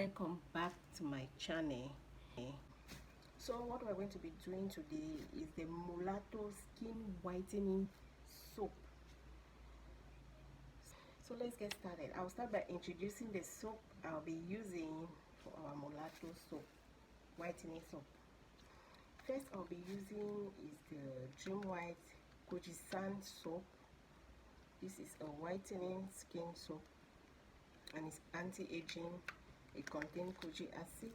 welcome back to my channel. So what we're going to be doing today is the Molato skin whitening soap. So let's get started. I'll start by introducing the soap I'll be using for our Molato soap, whitening soap. First I'll be using is the Dream White Koji-san soap. This is a whitening skin soap and it's anti-aging. It contains kojic acid.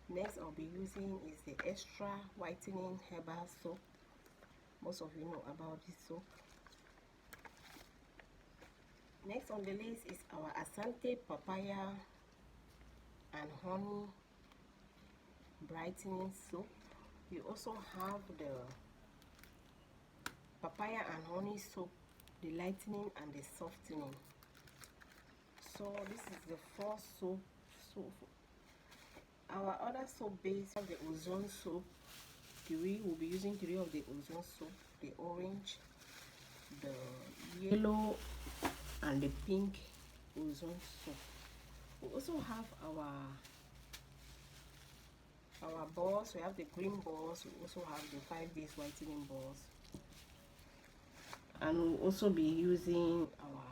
Next I'll be using is the extra whitening herbal soap. Most of you know about this soap. Next on the list is our Asante papaya and honey brightening soap. We also have the papaya and honey soap, the lightening and the softening. So this is the first soap. So our other soap base of the ozone soap. We will be using 3 of the ozone soap: the orange, the yellow, and the pink ozone soap. We also have our balls. We have the green balls. We also have the 5 days whitening balls, and we'll also be using our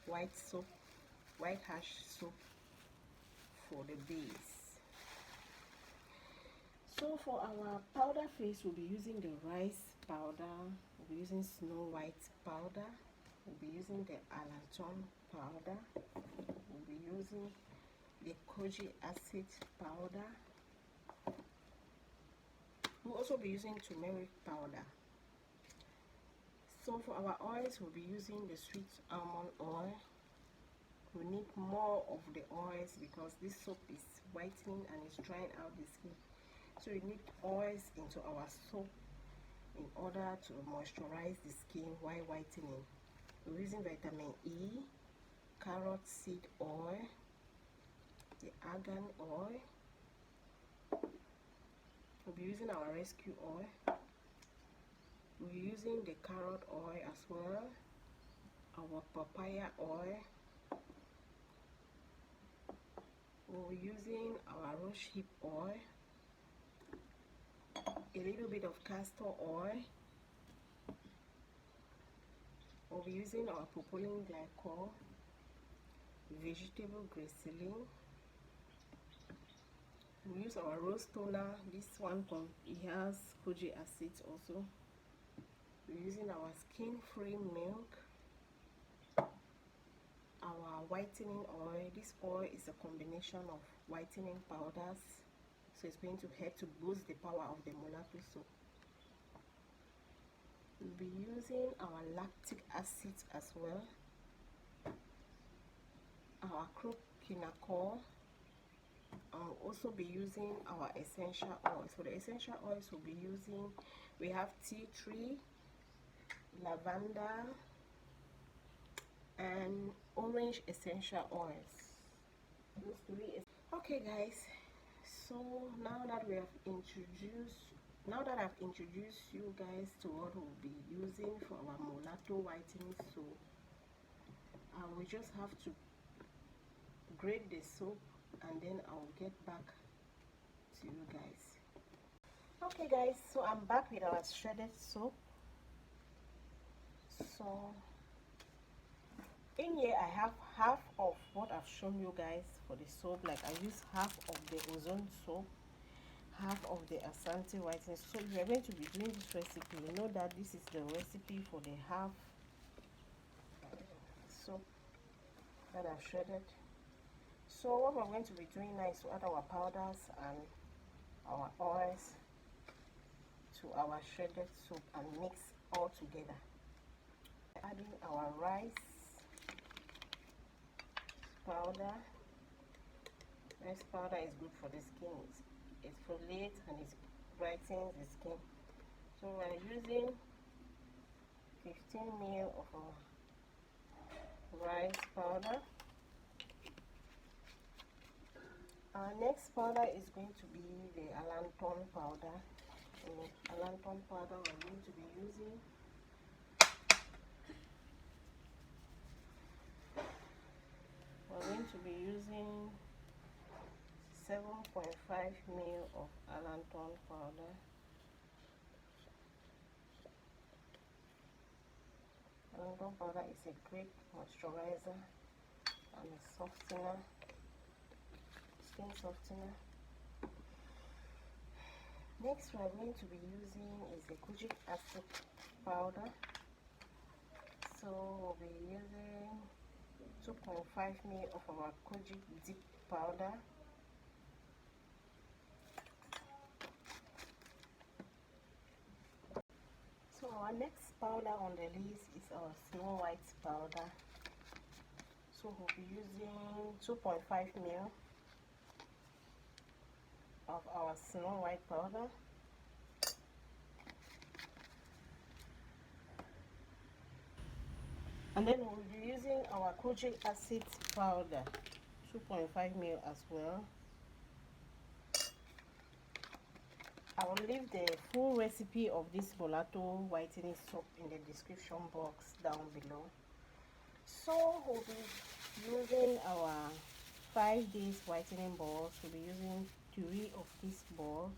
white soap, white hash soap for the base. So for our powder face, we'll be using the rice powder, we'll be using Snow White powder, we'll be using the Alaton powder, we'll be using the Koji acid powder, we'll also be using turmeric powder. So for our oils, we'll be using the sweet almond oil. We need more of the oils because this soap is whitening and it's drying out the skin. So we need oils into our soap in order to moisturize the skin while whitening. We're using vitamin E, carrot seed oil, the argan oil. We'll be using our rescue oil. We're using the carrot oil as well, our papaya oil. We're using our rose hip oil, a little bit of castor oil. We'll be using our propylene glycol, vegetable glycerin. We use our rose toner. This one it has kojic acid also. We're using our skin-free milk, our whitening oil. This oil is a combination of whitening powders, so it's going to help to boost the power of the Molato soap. We'll be using our lactic acid as well, our acne-causing, and we'll also be using our essential oils. For the essential oils we'll be using, we have tea tree, lavender, and orange essential oils. Those 3. Okay guys, so now that I've introduced you guys to what we'll be using for our Molato whitening soap, I will just have to grate the soap and then I'll get back to you guys. Okay guys, so I'm back with our shredded soap. So in here I have half of what I've shown you guys for the soap. Like I use half of the ozone soap, half of the Asante whitening. So if you're going to be doing this recipe, you know that this is the recipe for the half soap that I've shredded. So what we're going to be doing now is to add our powders and our oils to our shredded soap and mix all together. Adding our rice powder. Rice powder is good for the skin. It exfoliates and it brightens the skin. So we're using 15 ml of our rice powder. Our next powder is going to be the Alaton powder. Alaton powder we're going to be using. We're going to be using 7.5 ml of allantoin powder. Allantoin powder is a great moisturizer and a softener, skin softener. Next, we are going to be using is the kojic acid powder. So we'll be using 2.5 ml of our kojic dip powder. So our next powder on the list is our Snow White powder. So we'll be using 2.5 ml of our Snow White powder. And then we'll be using our kojic acid powder, 2.5 ml as well. I will leave the full recipe of this Molato whitening soap in the description box down below. So we'll be using our 5 days whitening balls. We'll be using 3 of this ball.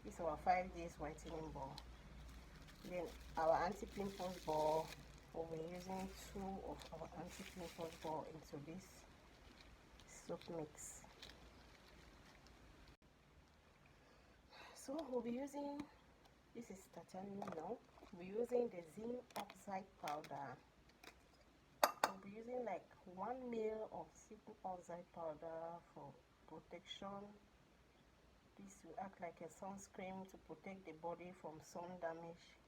This is our 5 days whitening ball. Then our anti-pimples ball, we'll be using 2 of our anti-pimples ball into this soap mix. So we'll be using, this is titanium now, we'll be using the zinc oxide powder. We'll be using like 1 ml of zinc oxide powder for protection. This will act like a sunscreen to protect the body from sun damage.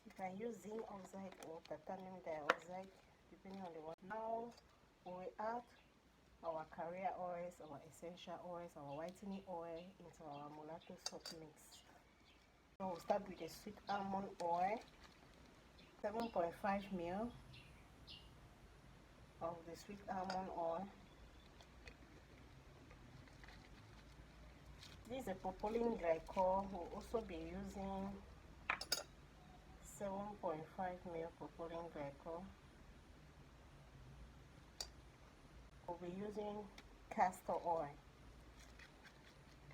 You can use zinc oxide or titanium dioxide depending on the one. Now we will add our carrier oils, our essential oils, our whitening oil into our Molato soap mix. So we'll start with the sweet almond oil, 7.5 ml of the sweet almond oil. This is a propylene glycol. We'll also be using 7.5 ml propylene glycol. We'll be using castor oil.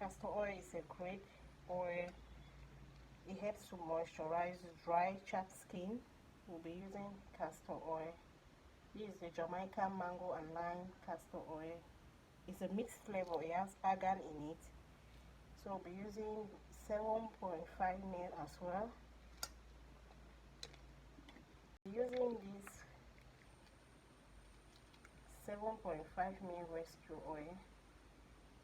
Castor oil is a great oil. It helps to moisturize dry, chapped skin. We'll be using castor oil. This is the Jamaican mango and lime castor oil. It's a mixed flavor. It has argan in it. So we'll be using 7.5 ml as well. Using this 7.5 ml rescue oil.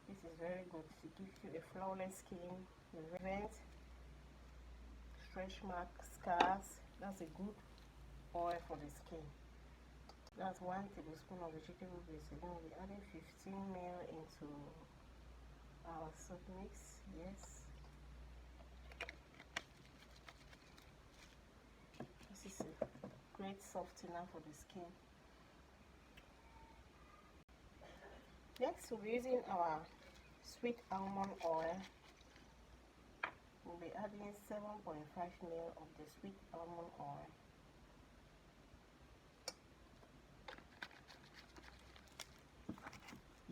This is very good. It gives you a flawless skin, prevents stretch marks, scars. That's a good oil for the skin. That's 1 tablespoon of vegetable base. Then we'll be adding 15 ml into our soap mix. Yes. This is a great softener for the skin. Next, we'll be using our sweet almond oil. We'll be adding 7.5 ml of the sweet almond oil.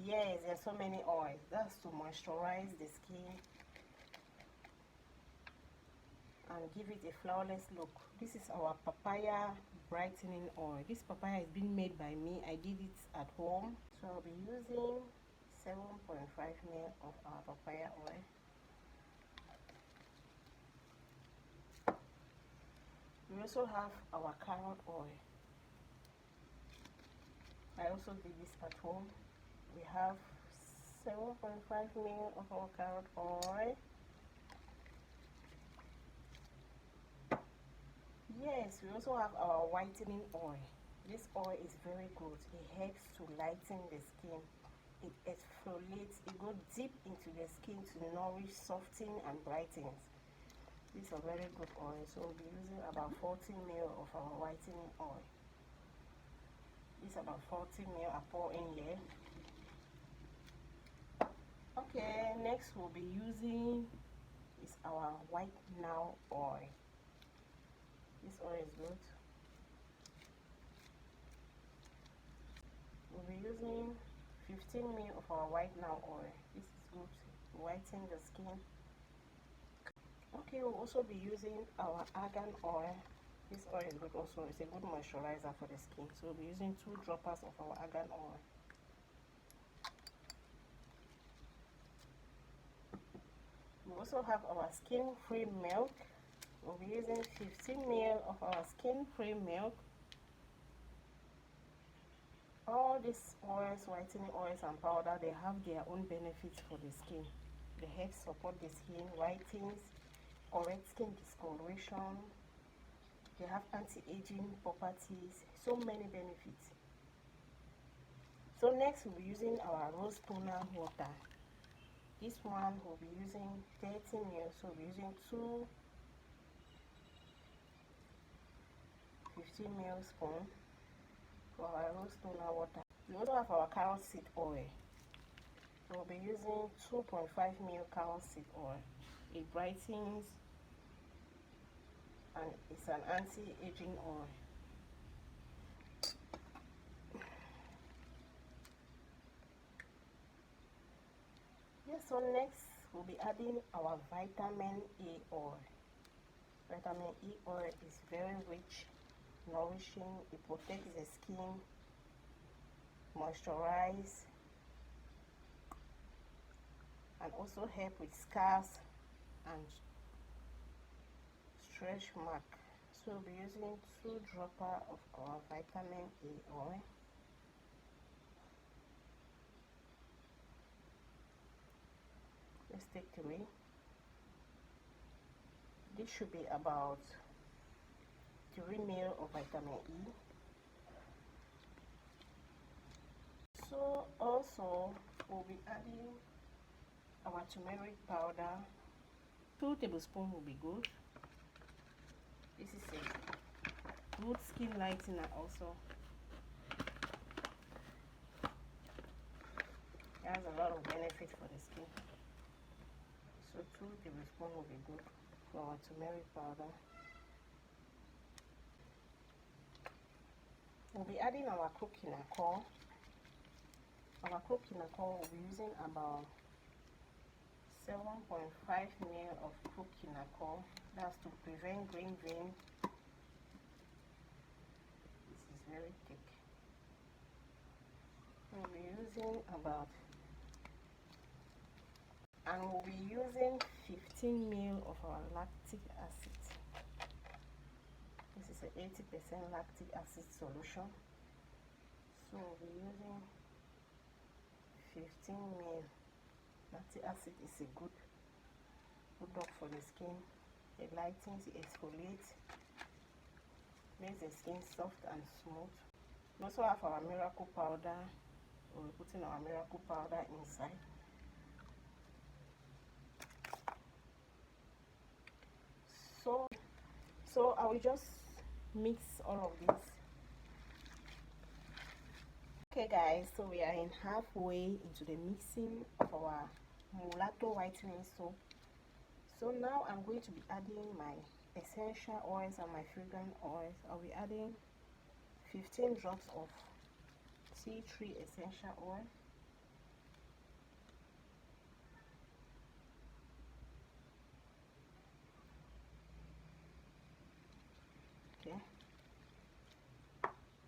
Yes, there's so many oils. That's to moisturize the skin and give it a flawless look. This is our papaya brightening oil. This papaya is being made by me. I did it at home. So I'll be using 7.5 ml of our papaya oil. We also have our carrot oil. I also did this at home. We have 7.5 ml of our carrot oil. Yes, we also have our whitening oil. This oil is very good. It helps to lighten the skin. It exfoliates. It goes deep into the skin to nourish, soften, and brightens. These are very good oil. So we'll be using about 40 ml of our whitening oil. This is about 40 ml. I pour in here. Okay, next we'll be using is our White Now oil. This oil is good. using 15 ml of our whitener oil. This is good to whiten the skin. Okay, we'll also be using our argan oil. This oil is good also. It's a good moisturizer for the skin. So we'll be using 2 droppers of our argan oil. We also have our skin-free milk. We'll be using 15 ml of our skin-free milk. All these oils, whitening oils and powder, they have their own benefits for the skin. They help support the skin, whitens, correct skin discoloration. They have anti-aging properties, so many benefits. So next we'll be using our rose toner water. This one we'll be using 30 ml, so we'll be using 2 15 ml spoon for our rose toner water. We also have our carrot seed oil. We'll be using 2.5 ml carrot seed oil. It brightens and it's an anti-aging oil. Yes, so next we'll be adding our vitamin E oil. Vitamin E oil is very rich, nourishing. It protects the skin, moisturize, and also help with scars and stretch mark. So we'll be using 2 droppers of our vitamin E oil. Let's take 3. This should be about 3 ml of vitamin E. So also we'll be adding our turmeric powder. 2 tablespoons will be good. This is a good skin lightener also. It has a lot of benefits for the skin. So 2 tablespoons will be good for our turmeric powder. We'll be adding our coconut. Our coconut will be using about 7.5 ml of coconut. That's to prevent green vein. This is very thick. We'll be using about, and we'll be using 15 ml of our lactic acid. This is an 80% lactic acid solution. So we'll be using 15 ml. Lactic acid is a good product for the skin. It lightens, it exfoliates, makes the skin soft and smooth. We also have our miracle powder. We'll be putting our miracle powder inside. So I will just mix all of this. Okay guys, so we are in halfway into the mixing of our Molato whitening soap. So now I'm going to be adding my essential oils and my fragrant oils. I'll be adding 15 drops of tea tree essential oil. Okay.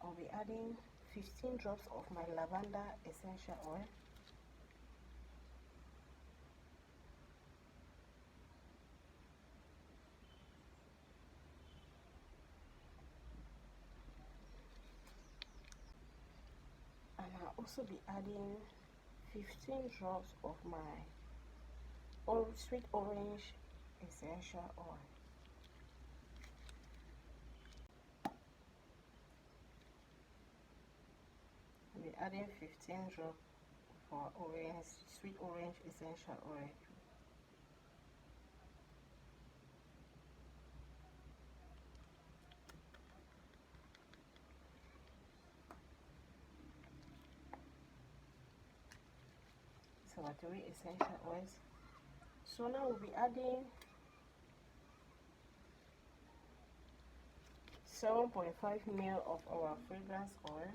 I'll be adding 15 drops of my lavender essential oil. And I'll also be adding 15 drops of my sweet orange essential oil. I'll be adding 15 drops for sweet orange essential oil. So our 3 essential oils. So now we'll be adding 7.5 ml of our fragrance oil.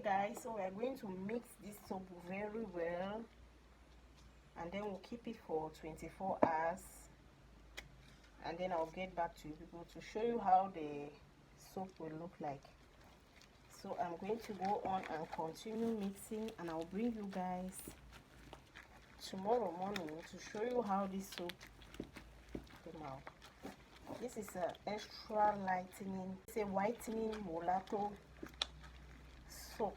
guys, so we are going to mix this soap very well, and then we'll keep it for 24 hours, and then I'll get back to you people to show you how the soap will look like. So I'm going to go on and continue mixing, and I'll bring you guys tomorrow morning to show you how this soap came out. This is a extra lightening, it's a whitening Molato soap.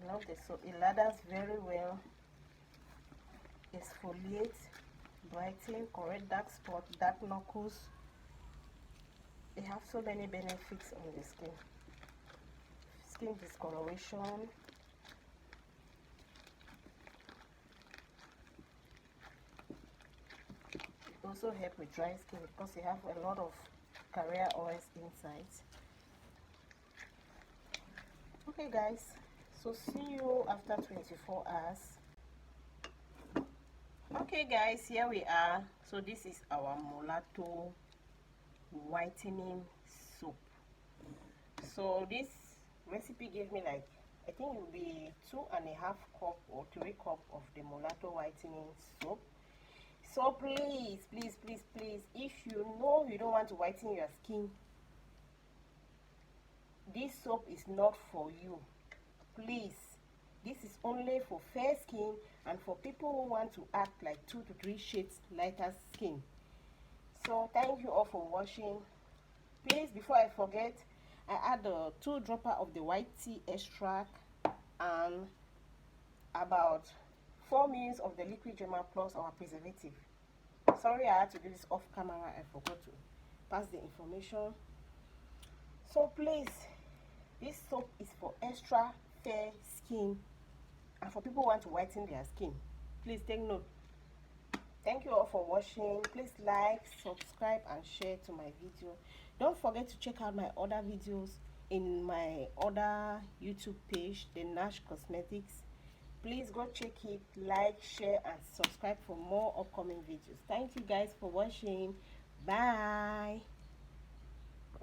I love the soap. It lathers very well, exfoliates, brightens, correct dark spot, dark knuckles. It has so many benefits on the skin discoloration. It also helps with dry skin because it has a lot of carrier oils inside. Okay guys, so see you after 24 hours. Okay guys, here we are. So this is our Molato whitening soap. So this recipe gave me like, I think it will be 2.5 cup or 3 cup of the Molato whitening soap. So please, if you know you don't want to whiten your skin, this soap is not for you. Please, this is only for fair skin and for people who want to act like 2 to 3 shades lighter skin. So thank you all for watching. Please, before I forget, I add 2 drops of the white tea extract and about 4 ml of the liquid German plus our preservative. Sorry, I had to do this off camera. I forgot to pass the information. So please, this soap is for extra fair skin and for people who want to whiten their skin. Please take note. Thank you all for watching. Please like, subscribe and share to my video. Don't forget to check out my other videos in my other YouTube page, the Nash Cosmetics. Please go check it, like, share and subscribe for more upcoming videos. Thank you guys for watching. Bye.